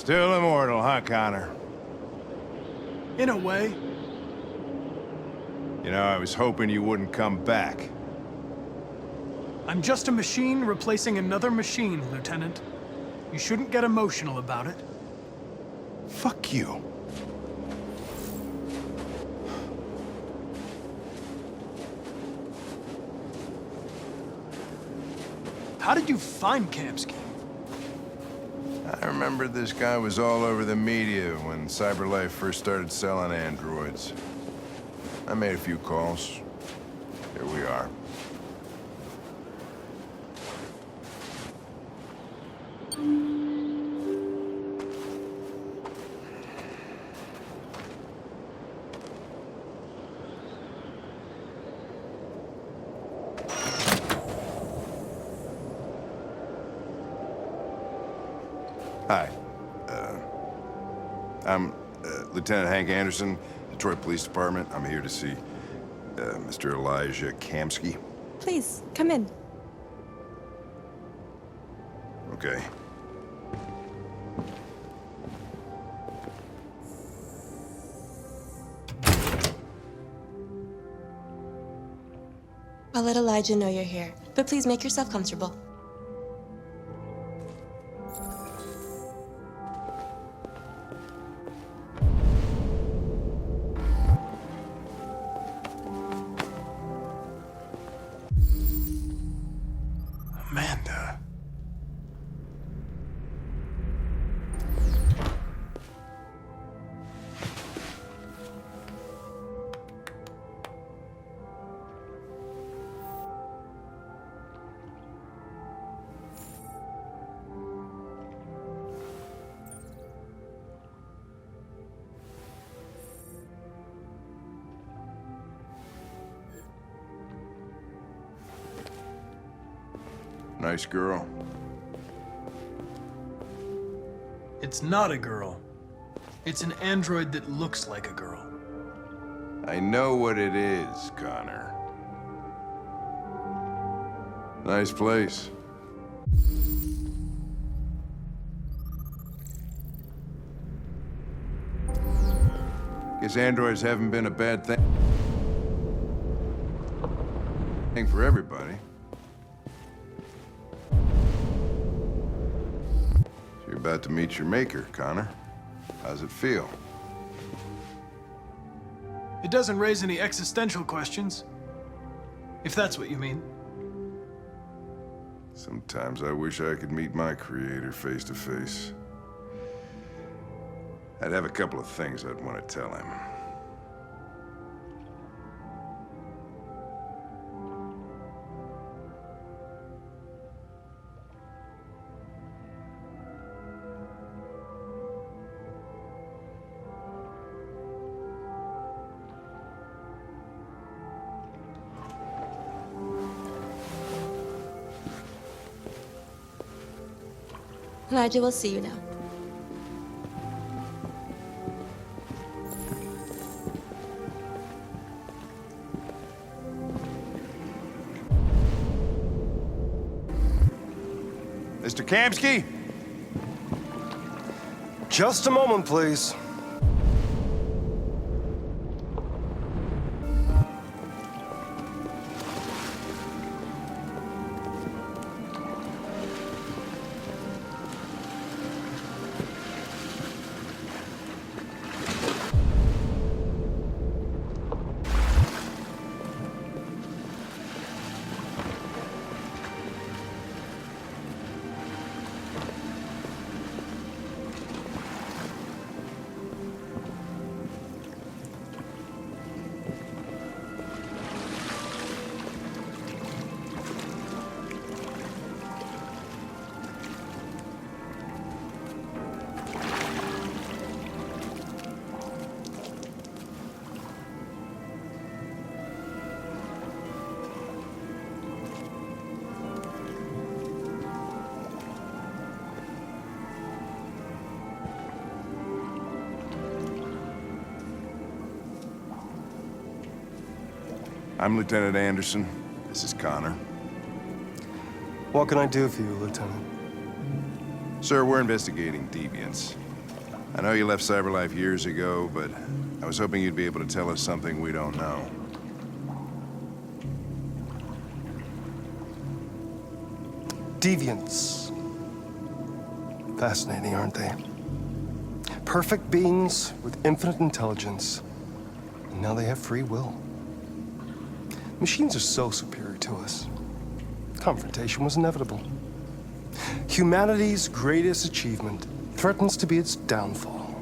Still immortal, huh, Connor? In a way. You know, I was hoping you wouldn't come back. I'm just a machine replacing another machine, Lieutenant. You shouldn't get emotional about it. Fuck you. How did you find Kamski? I remember this guy was all over the media when CyberLife first started selling androids. I made a few calls. Here we are. Hi. I'm Lieutenant Hank Anderson, Detroit Police Department. I'm here to see Mr. Elijah Kamski. Please, come in. Okay. I'll let Elijah know you're here, but please make yourself comfortable. Amanda. Nice girl. It's not a girl. It's an android that looks like a girl. I know what it is, Connor. Nice place. Guess androids haven't been a bad thing for everybody. You're about to meet your maker, Connor. How's it feel? It doesn't raise any existential questions. If that's what you mean. Sometimes I wish I could meet my creator face to face. I'd have a couple of things I'd want to tell him. Elijah will see you now. Mr. Kamski? Just a moment, please. I'm Lieutenant Anderson. This is Connor. What can I do for you, Lieutenant? Sir, we're investigating deviants. I know you left CyberLife years ago, but I was hoping you'd be able to tell us something we don't know. Deviants. Fascinating, aren't they? Perfect beings with infinite intelligence. And now they have free will. Machines are so superior to us. Confrontation was inevitable. Humanity's greatest achievement threatens to be its downfall.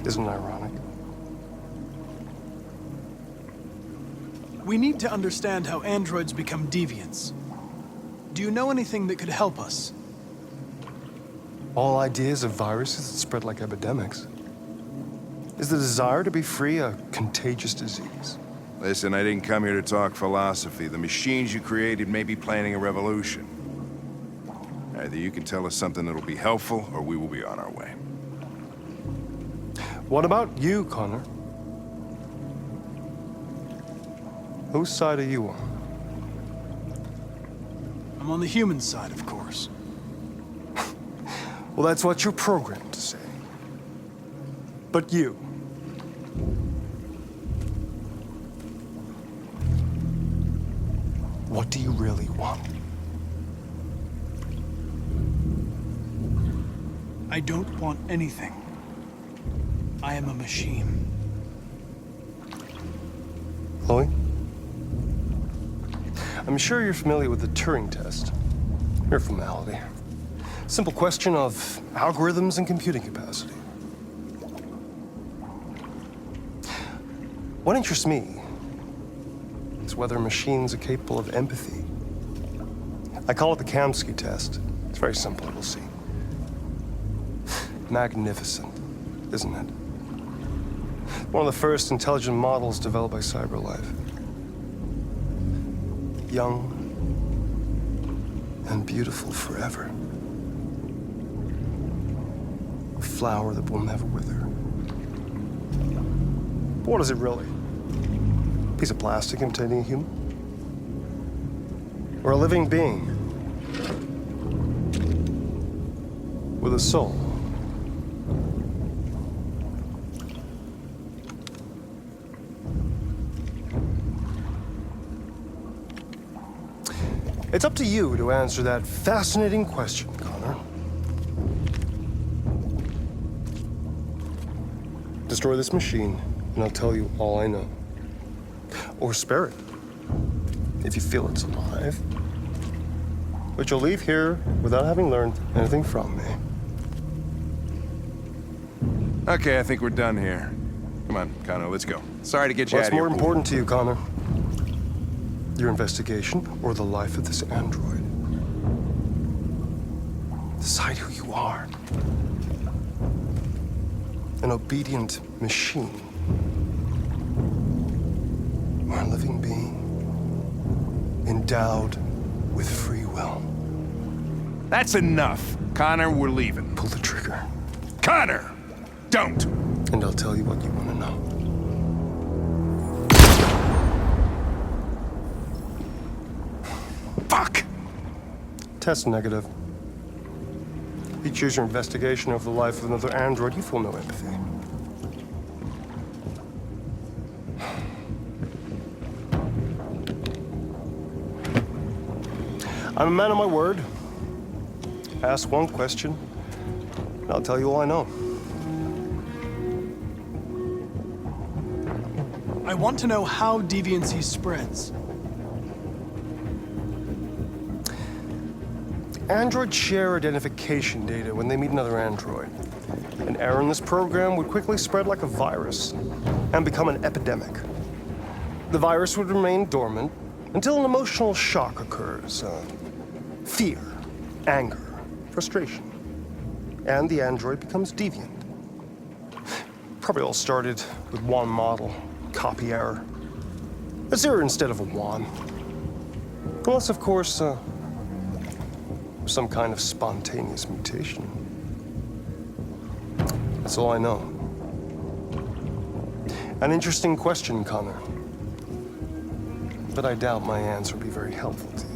Isn't it ironic? We need to understand how androids become deviants. Do you know anything that could help us? All ideas of viruses that spread like epidemics. Is the desire to be free a contagious disease? Listen, I didn't come here to talk philosophy. The machines you created may be planning a revolution. Either you can tell us something that'll be helpful, or we will be on our way. What about you, Connor? Whose side are you on? I'm on the human side, of course. Well, that's what you're programmed to say. But you. What do you really want? I don't want anything. I am a machine. Chloe? I'm sure you're familiar with the Turing test. Mere formality. Simple question of algorithms and computing capacity. What interests me is whether machines are capable of empathy. I call it the Kamski test. It's very simple, we'll see. Magnificent, isn't it? One of the first intelligent models developed by CyberLife. Young and beautiful forever. A flower that will never wither. But what is it really? A piece of plastic containing a human? Or a living being? With a soul? It's up to you to answer that fascinating question, Connor. Destroy this machine, and I'll tell you all I know. Or spare it, if you feel it's alive. But you'll leave here without having learned anything from me. Okay, I think we're done here. Come on, Connor, let's go. Sorry to get you out What's of here. more important to you, Connor? Your investigation or the life of this android? Decide who you are. An obedient machine. Or a living being endowed with free will. That's enough. Connor, we're leaving. Pull the trigger. Connor! Don't! And I'll tell you what you want to know. Fuck! Test negative. You choose your investigation of the life of another android, you feel no empathy. I'm a man of my word. Ask one question, and I'll tell you all I know. I want to know how deviancy spreads. Androids share identification data when they meet another android. An error in this program would quickly spread like a virus and become an epidemic. The virus would remain dormant until an emotional shock occurs. Fear, anger, frustration. And the android becomes deviant. Probably all started with one model, copy error. A zero instead of a one. Unless, of course, some kind of spontaneous mutation. That's all I know. An interesting question, Connor. But I doubt my answer will be very helpful to you.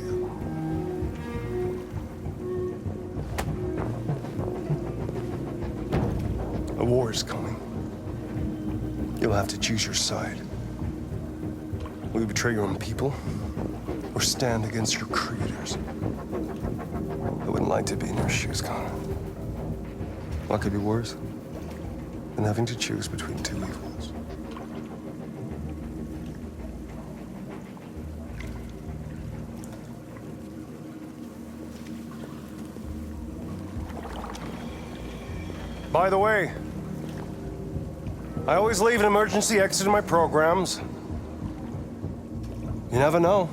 war is coming. You'll have to choose your side. Will you betray your own people, or stand against your creators? I wouldn't like to be in your shoes, Connor. What could be worse than having to choose between two evils? By the way, I always leave an emergency exit in my programs. You never know.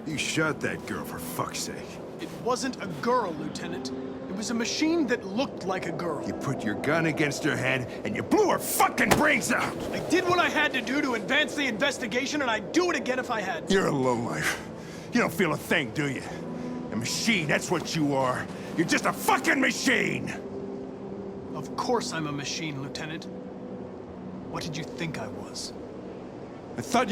You shot that girl, for fuck's sake. It wasn't a girl, Lieutenant. It was a machine that looked like a girl. You put your gun against her head, and you blew her fucking brains out! I did what I had to do to advance the investigation, and I'd do it again if I had to. You're a lowlife. You don't feel a thing, do you? A machine, that's what you are. You're just a fucking machine! Of course I'm a machine, Lieutenant. What did you think I was? I thought...